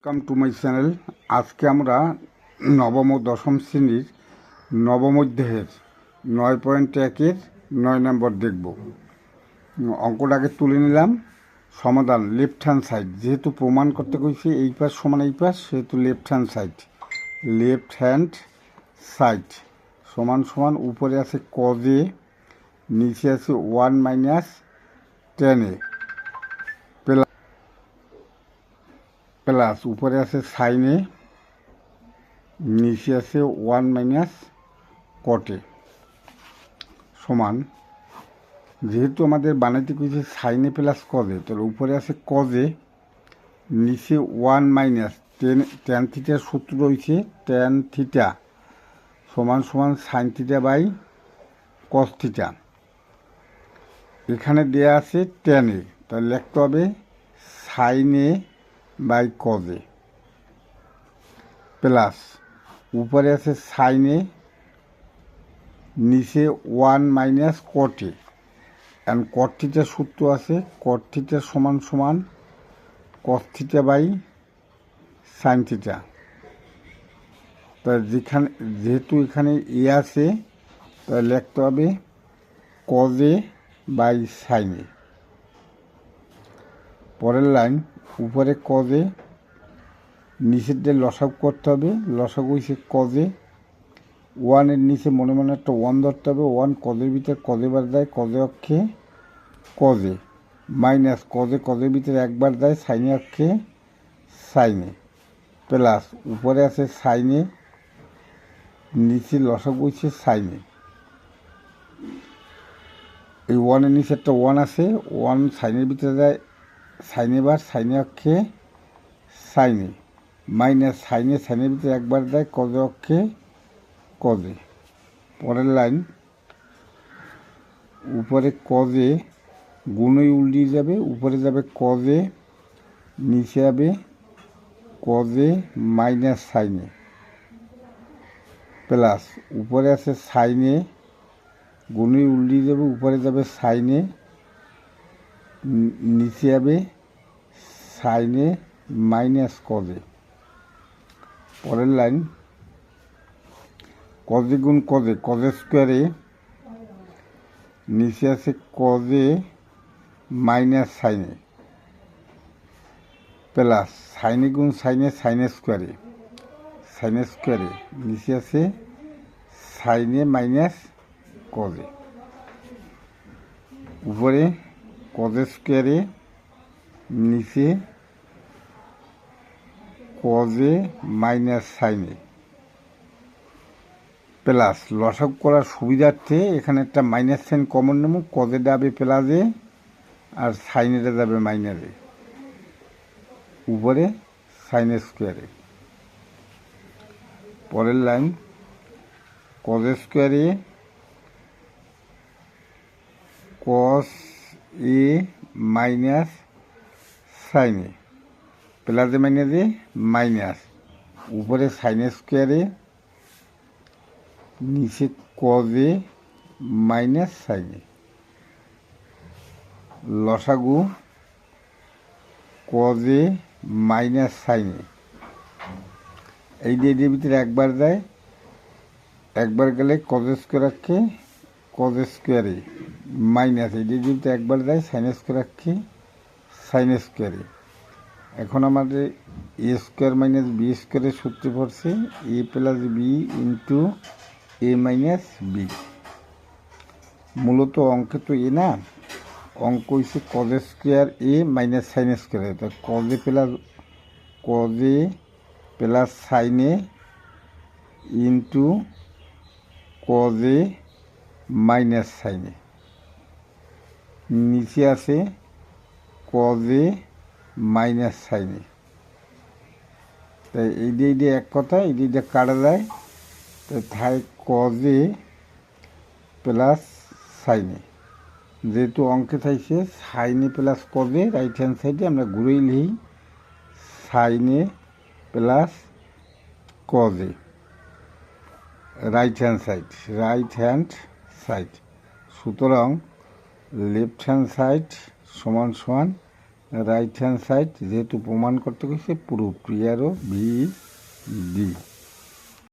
Welcome to my channel. আজকে আমরা নবম ও দশম শ্রেণীর নবম অধ্যায়ের 9.1-এর 9 নম্বর দেখব। অঙ্কটাকে তুলে নিলাম। সমাধান লেফট হ্যান্ড সাইড, যেহেতু প্রমাণ করতে কইছি এই পাশ সমান এই পাশ, সেহেতু লেফট হ্যান্ড সাইড সমান সমান উপরে আছে কজ এ, নিচে আছে 1 - tan a প্লাস উপরে আছে সাইন এ, নিচে আছে 1 - cot a সমান, যেহেতু আমাদের বানাইতে কইছে sine A plus cos A, তাহলে উপরে আছে কজ এ, নিচে 1 - tan থিটার সূত্র রয়েছে tan থিটা সমান সমান sine theta by cos theta. এখানে দেয়া আছে tan এ, তাহলে লিখতে হবে sine A by cos A plus উপরে আছে সাইন এ, নিচে 1 - cot a, অ্যান্ড কট থিটার সূত্র আছে কট থিটা সমান সমান cos theta by sine theta. তা যেহেতু এখানে এ আছে, তাহলে লিখতে হবে cos A by sine A. পরের লাইন, উপরে কজ এ, নিচের দিয়ে লসাগু করতে হবে। লসাগু হয়েছে কজ এ, 1-এর নিচে মনে মনে একটা 1 ধরতে হবে। 1 কজের ভিতরে কজে বার দেয়, কজে অক্ষে কজে, মাইনাস কজের ভিতরে একবার দেয় সাইনে অক্ষে সাইনে, প্লাস উপরে আছে সাইনে, নিচে লসাগু হচ্ছে সাইনে। এই 1-এর নিচে একটা 1 আছে, 1 সাইনের ভিতরে দেয় সাইনে বার, সাইনে অক্ষে সাইনে, মাইনাস সাইনের ভিতরে একবার দেয় কজে অক্ষে কজে। পরের লাইন, উপরে কজে গুণই উল্টিয়ে যাবে, উপরে যাবে কজে, নিচে যাবে কজে মাইনাস সাইনে, প্লাস উপরে আছে সাইনে, গুণই উল্টিয়ে যাবে, উপরে যাবে সাইনে, নিচে যাবে সাইনে মাইনাস কজে। পরের লাইন, কজে গুণ কজে, কজে স্কোয়ারে, নিচে আছে কজে মাইনাস সাইনে, প্লাস সাইনে গুণ সাইনে, সাইনের স্কোয়ারে, নিচে আছে সাইনে মাইনাস কজে। উপরে কজে স্কোয়ারে, নিচে কজে মাইনাস সাইনে, প্লাস লসাগু করার সুবিধার্থে এখানে একটা মাইনাস সাইন কমন নেব, কজে যাবে প্লাসে আর সাইনেটা যাবে মাইনাসে, উপরে সাইনের স্কোয়ারে। পরের লাইন, কজে স্কোয়ারে কস এ মাইনাস সাইনে, প্লাসে মাইনাসে মাইনাস, উপরে সাইনের স্কোয়ারে, নিচে কজে মাইনাস সাইনে, লসাগু কজে মাইনাস সাইনে। এই দিয়ে ভিতরে একবার দেয়, একবার গেলে কজে স্কোয়ার রাখে কজে স্কোয়ারে মাইনাস, এই দিয়ে ভিতরে একবার দেয় সাইন স্কোয়ার রাখে সাইন স্কোয়ারে। এখন আমাদের এ স্কোয়ার মাইনাস বি স্কোয়ারের সূত্রে পড়ছে এ প্লাস বি ইন্টু এ মাইনাস বি। মূলত অঙ্কে তো এ না, অঙ্ক হচ্ছে কজে স্কোয়ার এ মাইনাস সাইন স্কোয়ার, তো কজে প্লাস সাইনে ইন্টু কজে মাইনাস সাইনে, নিচে আছে কজে মাইনাস সাইনে। তাই এই দিয়ে এক কথা, এই দিয়ে কাটা যায়, তাই থাই কজে প্লাস সাইনে। যেহেতু অঙ্কে চাইছে সাইনে প্লাস কজে, রাইট হ্যান্ড সাইডে আমরা ঘুরেই লিখি সাইনে প্লাস কজে, রাইট হ্যান্ড সাইড। সুতরাং লেফট হ্যান্ড সাইড সমান সমান রাইট হ্যান্ড সাইড যেহেতু প্রমাণ করতে গেছে পুরো প্রিয়ারও বি ডি।